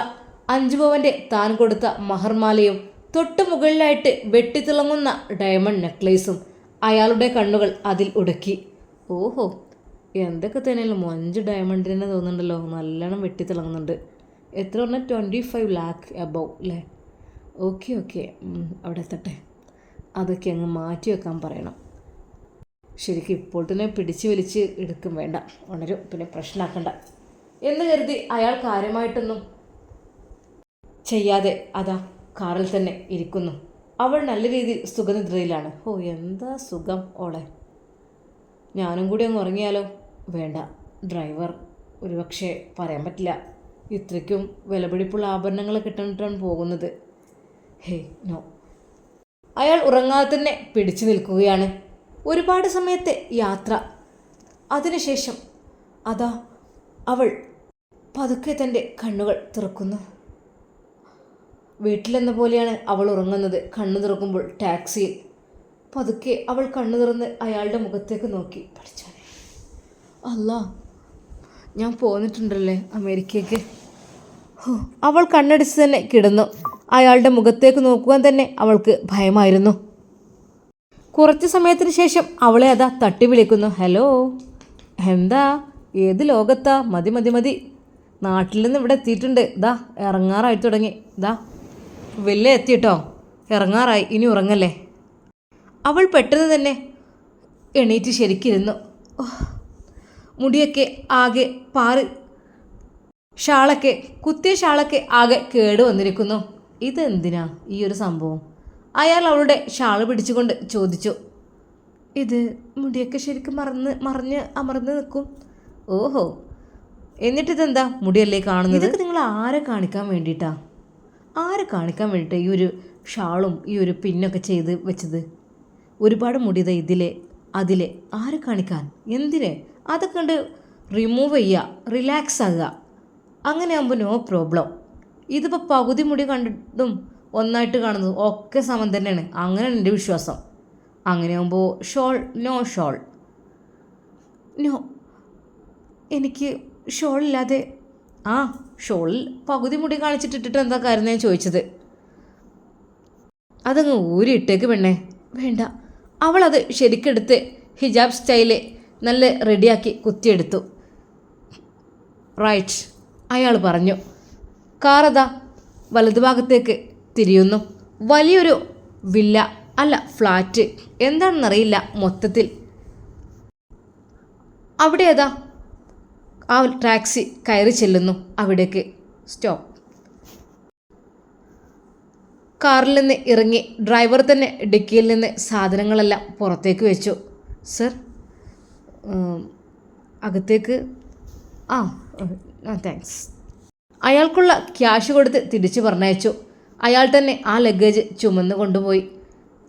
5 പവൻ്റെ താൻ കൊടുത്ത മഹർമാലയും തൊട്ടു മുകളിലായിട്ട് വെട്ടിത്തിളങ്ങുന്ന ഡയമണ്ട് നെക്ലേസും അയാളുടെ കണ്ണുകൾ അതിൽ ഉടക്കി. ഓഹോ, എന്തൊക്കെ തന്നെയല്ലോ 5 ഡയമണ്ടിന് തന്നെ തോന്നുന്നുണ്ടല്ലോ. നല്ലോണം വെട്ടിത്തിളങ്ങുന്നുണ്ട്. എത്ര പറഞ്ഞാൽ 25 lakh എബവ് അല്ലേ? ഓക്കെ അവിടെ എത്തട്ടെ. അതൊക്കെ അങ്ങ് മാറ്റി വെക്കാൻ പറയണം. ശരിക്കും ഇപ്പോൾ തന്നെ പിടിച്ച് വലിച്ച് എടുക്കും വേണ്ട, ഉണരും പിന്നെ പ്രശ്നമാക്കണ്ട എന്ന് കരുതി അയാൾ കാര്യമായിട്ടൊന്നും ചെയ്യാതെ അതാ കാറിൽ തന്നെ ഇരിക്കുന്നു. അവൾ നല്ല രീതിയിൽ സുഖനിദ്രയിലാണ്. ഓ എന്താ സുഖം ഓളെ. ഞാനും കൂടി അങ്ങ് ഉറങ്ങിയാലോ? വേണ്ട, ഡ്രൈവർ ഒരുപക്ഷെ പറയാൻ പറ്റില്ല. ഇത്രയ്ക്കും വിലപിടിപ്പുള്ള ആഭരണങ്ങൾ കിട്ടാനായിട്ടാണ് പോകുന്നത്. Hey no. അയാൾ ഉറങ്ങാതെ തന്നെ പിടിച്ചു നിൽക്കുകയാണ്. ഒരുപാട് സമയത്തെ യാത്ര. അതിനുശേഷം അതാ അവൾ പതുക്കെ തൻ്റെ കണ്ണുകൾ തുറക്കുന്നു. വീട്ടിലെന്ന പോലെയാണ് അവൾ ഉറങ്ങുന്നത്. കണ്ണു തുറക്കുമ്പോൾ ടാക്സിയിൽ പതുക്കെ അവൾ കണ്ണു തുറന്ന് അയാളുടെ മുഖത്തേക്ക് നോക്കി. പഠിച്ചാലേ അല്ലാ, ഞാൻ പോന്നിട്ടുണ്ടല്ലേ അമേരിക്കയ്ക്ക്. അവൾ കണ്ണടിച്ച് തന്നെ കിടന്നു. അയാളുടെ മുഖത്തേക്ക് നോക്കുവാൻ തന്നെ അവൾക്ക് ഭയമായിരുന്നു. കുറച്ച് സമയത്തിന് ശേഷം അവളെ അതാ തട്ടി വിളിക്കുന്നു. ഹലോ, എന്താ, ഏത് ലോകത്താ? മതി മതി മതി, നാട്ടിൽ നിന്ന് ഇവിടെ എത്തിയിട്ടുണ്ട്. ഇതാ ഇറങ്ങാറായി തുടങ്ങി. ഇതാ വലിയ എത്തിയിട്ടോ, ഇറങ്ങാറായി, ഇനി ഉറങ്ങല്ലേ. അവൾ പെട്ടെന്ന് തന്നെ എണീറ്റ് ശരിക്കിരുന്നു. മുടിയൊക്കെ ആകെ പാറി, ഷാളൊക്കെ കുത്തിയ ഷാളൊക്കെ ആകെ കേട് വന്നിരിക്കുന്നു. ഇതെന്തിനാ ഈ ഒരു സംഭവം? അയാൾ അവളുടെ ഷാള് പിടിച്ചുകൊണ്ട് ചോദിച്ചു. ഇത് മുടിയൊക്കെ ശരിക്കും മറിഞ്ഞ് അമർന്ന് നിൽക്കും. ഓഹോ, എന്നിട്ടിതെന്താ മുടിയല്ലേ കാണുന്നത്? ഇതൊക്കെ നിങ്ങൾ ആരെ കാണിക്കാൻ വേണ്ടിയിട്ടാ? ആരെ കാണിക്കാൻ വേണ്ടിയിട്ട് ഈ ഒരു ഷാളും ഈ ഒരു പിന്നൊക്കെ ചെയ്ത് വെച്ചത്? ഒരുപാട് മുടിയത് ഇതിലെ അതിലെ, ആരെ കാണിക്കാൻ? എന്തിനെ? അതൊക്കെ കണ്ട് റിമൂവ് ചെയ്യുക, റിലാക്സ് ആകുക. അങ്ങനെ ആകുമ്പോൾ നോ പ്രോബ്ലം. ഇതിപ്പോൾ പകുതി മുടി കണ്ടിട്ടും ഒന്നായിട്ട് കാണുന്നത് ഒക്കെ സമം തന്നെയാണ്. അങ്ങനെയാണ് എൻ്റെ വിശ്വാസം. അങ്ങനെയാകുമ്പോൾ ഷോൾ, നോ ഷോൾ, നോ. എനിക്ക് ഷോളില്ലാതെ, ഷോളിൽ പകുതി മുടി കാണിച്ചിട്ടിട്ട് എന്താ കാര്യം ഞാൻ ചോദിച്ചത്. അതങ്ങ് ഊരിയിട്ടേക്ക് പെണ്ണേ. വേണ്ട. അവളത് ശരിക്കെടുത്ത് ഹിജാബ് സ്റ്റൈല് നല്ല റെഡിയാക്കി കുത്തിയെടുത്തു. റൈറ്റ്, അയാൾ പറഞ്ഞു. കാറതാ വലതുഭാഗത്തേക്ക് തിരിയുന്നു. വലിയൊരു വില്ല, അല്ല ഫ്ലാറ്റ്, എന്താണെന്നറിയില്ല മൊത്തത്തിൽ. അവിടെ അതാ ആ ടാക്സി കയറി ചെല്ലുന്നു. അവിടേക്ക് സ്റ്റോപ്പ്. കാറിൽ നിന്ന് ഇറങ്ങി ഡ്രൈവർ തന്നെ ഡിക്കിയിൽ നിന്ന് സാധനങ്ങളെല്ലാം പുറത്തേക്ക് വെച്ചു. സർ, അകത്തേക്ക്. താങ്ക്സ്. അയാൾക്കുള്ള ക്യാഷ് കൊടുത്ത് തിരിച്ചു പറഞ്ഞയച്ചു. അയാൾ തന്നെ ആ ലഗേജ് ചുമന്ന് കൊണ്ടുപോയി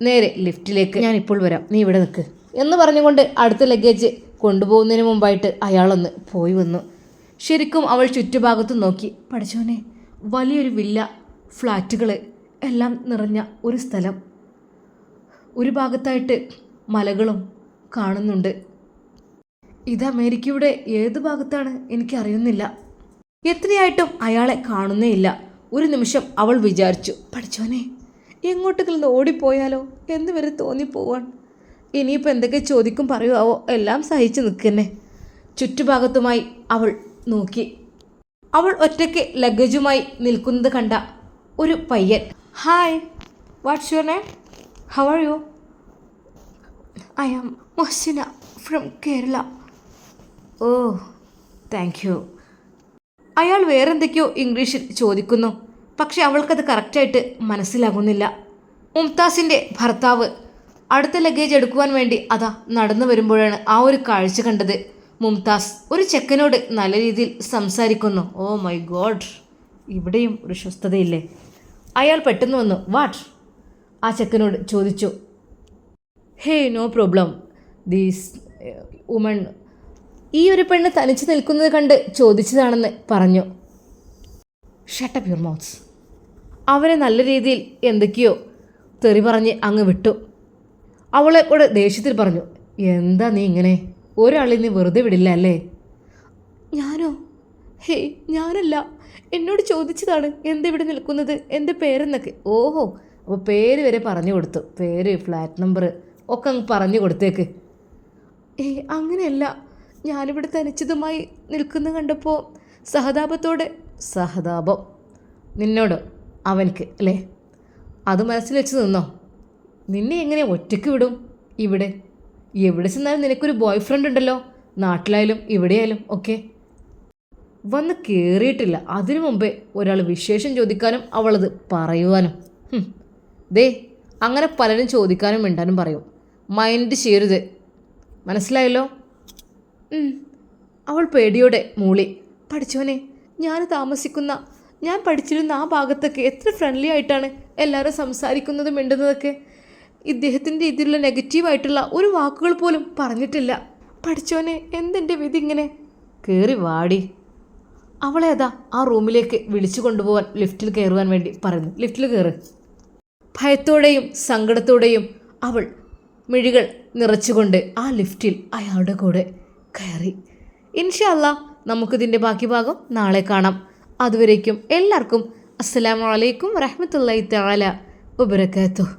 നേരെ ലിഫ്റ്റിലേക്ക്. ഞാനിപ്പോൾ വരാം, നീ ഇവിടെ നിൽക്ക് എന്ന് പറഞ്ഞുകൊണ്ട് അടുത്ത ലഗേജ് കൊണ്ടുപോകുന്നതിന് മുമ്പായിട്ട് അയാളൊന്ന് പോയി വന്നു. ശരിക്കും അവൾ ചുറ്റുഭാഗത്ത് നോക്കി. പഠിച്ചോനെ, വലിയൊരു വില്ല, ഫ്ലാറ്റുകൾ എല്ലാം നിറഞ്ഞ ഒരു സ്ഥലം. ഒരു ഭാഗത്തായിട്ട് മലകളും കാണുന്നുണ്ട്. ഇത് അമേരിക്കയുടെ ഏത് ഭാഗത്താണ് എനിക്കറിയുന്നില്ല. എത്രയായിട്ടും അയാളെ കാണുന്നേയില്ല. ഒരു നിമിഷം അവൾ വിചാരിച്ചു, പഠിച്ചോനെ, എങ്ങോട്ടെങ്കിലും ഓടിപ്പോയാലോ എന്ന് വരെ തോന്നിപ്പോവാൻ. ഇനിയിപ്പോൾ എന്തൊക്കെ ചോദിക്കും പറയുമോ, എല്ലാം സഹിച്ച് നിൽക്കുന്നേ. ചുറ്റുഭാഗത്തുമായി അവൾ നോക്കി. അവൾ ഒറ്റയ്ക്ക് ലഗേജുമായി നിൽക്കുന്നത് കണ്ട ഒരു പയ്യൻ, hi, what's your name, how are you? I am Mohsina from Kerala. Oh, thank you. അയാൾ വേറെന്തൊക്കെയോ ഇംഗ്ലീഷിൽ ചോദിക്കുന്നു. പക്ഷെ അവൾക്കത് കറക്റ്റായിട്ട് മനസ്സിലാകുന്നില്ല. മുംതാസിൻ്റെ ഭർത്താവ് അടുത്ത ലഗേജ് എടുക്കുവാൻ വേണ്ടി അതാ നടന്നു വരുമ്പോഴാണ് ആ ഒരു കാഴ്ച കണ്ടത്. മുംതാസ് ഒരു ചെക്കനോട് നല്ല രീതിയിൽ സംസാരിക്കുന്നു. ഓ മൈ ഗോഡ്, ഇവിടെയും ഒരു സ്വസ്ഥതയില്ലേ? അയാൾ പെട്ടെന്ന് വന്നു. വാട്ട്? ആ ചെക്കനോട് ചോദിച്ചു. ഹേ, നോ പ്രോബ്ലം, ദീസ് വുമൺ, ഈ ഒരു പെണ്ണ് തനിച്ച് നിൽക്കുന്നത് കണ്ട് ചോദിച്ചതാണെന്ന് പറഞ്ഞു. Shut up your mouths. അവനെ നല്ല രീതിയിൽ എന്തൊക്കെയോ തെറി പറഞ്ഞ് അങ്ങ് വിട്ടു. അവളെ കൂടെ ദേഷ്യത്തിൽ പറഞ്ഞു, എന്താ നീ ഇങ്ങനെ? ഒരാളെ നീ വെറുതെ വിടില്ല അല്ലേ? ഞാനോ? ഹേയ്, ഞാനല്ല, എന്നോട് ചോദിച്ചതാണ് എന്തിവിടെ നിൽക്കുന്നത്, എൻ്റെ പേരെന്നൊക്കെ. ഓഹോ, അപ്പോൾ പേര് വരെ പറഞ്ഞു കൊടുത്തു. പേര്, ഫ്ലാറ്റ് നമ്പർ ഒക്കെ അങ്ങ് പറഞ്ഞു കൊടുത്തേക്ക്. അങ്ങനെയല്ല, ഞാനിവിടെ തനിച്ചതുമായി നിൽക്കുന്ന കണ്ടപ്പോൾ സഹതാപത്തോടെ. സഹതാപം നിന്നോട് അവനക്ക് അല്ലേ? അത് മനസ്സിൽ വെച്ച് നിന്നോ? നിന്നെ എങ്ങനെ ഒറ്റയ്ക്ക് വിടും? ഇവിടെ എവിടെ ചെന്നാലും നിനക്കൊരു ബോയ് ഫ്രണ്ട് ഉണ്ടല്ലോ, നാട്ടിലായാലും ഇവിടെയായാലും ഒക്കെ. വന്ന് കയറിയിട്ടില്ല, അതിനു മുമ്പേ ഒരാൾ വിശേഷം ചോദിക്കാനും അവളത് പറയുവാനും. ദേ, അങ്ങനെ പലരും ചോദിക്കാനും മിണ്ടാനും പറയും. മൈൻഡ് ചെയ്യരുത്, മനസ്സിലായല്ലോ? അവൾ പേടിയോടെ മൂളി. പഠിച്ചോനെ, ഞാൻ പഠിച്ചിരുന്ന ആ ഭാഗത്തൊക്കെ എത്ര ഫ്രണ്ട്ലി ആയിട്ടാണ് എല്ലാവരും സംസാരിക്കുന്നതും മിണ്ടുന്നതൊക്കെ. ഇദ്ദേഹത്തിൻ്റെ ഇതിലുള്ള നെഗറ്റീവായിട്ടുള്ള ഒരു വാക്കുകൾ പോലും പറഞ്ഞിട്ടില്ല. പഠിച്ചോനെ, എന്തെൻ്റെ വിധി ഇങ്ങനെ? കയറി വാടി. അവളെ അതാ ആ റൂമിലേക്ക് വിളിച്ചു കൊണ്ടുപോകാൻ ലിഫ്റ്റിൽ കയറുവാൻ വേണ്ടി പറയുന്നു. ലിഫ്റ്റിൽ കയറ്. ഭയത്തോടെയും സങ്കടത്തോടെയും അവൾ മിഴികൾ നിറച്ചുകൊണ്ട് ആ ലിഫ്റ്റിൽ അയാളുടെ കൂടെ കയറി. ഇൻഷാ അല്ലാ, നമുക്കിതിൻ്റെ ബാക്കി ഭാഗം നാളെ കാണാം. അതുവരേക്കും എല്ലാവർക്കും അസ്സലാമു അലൈക്കും വറഹ്മത്തുള്ളാഹി തആല വബറകാതുഹു.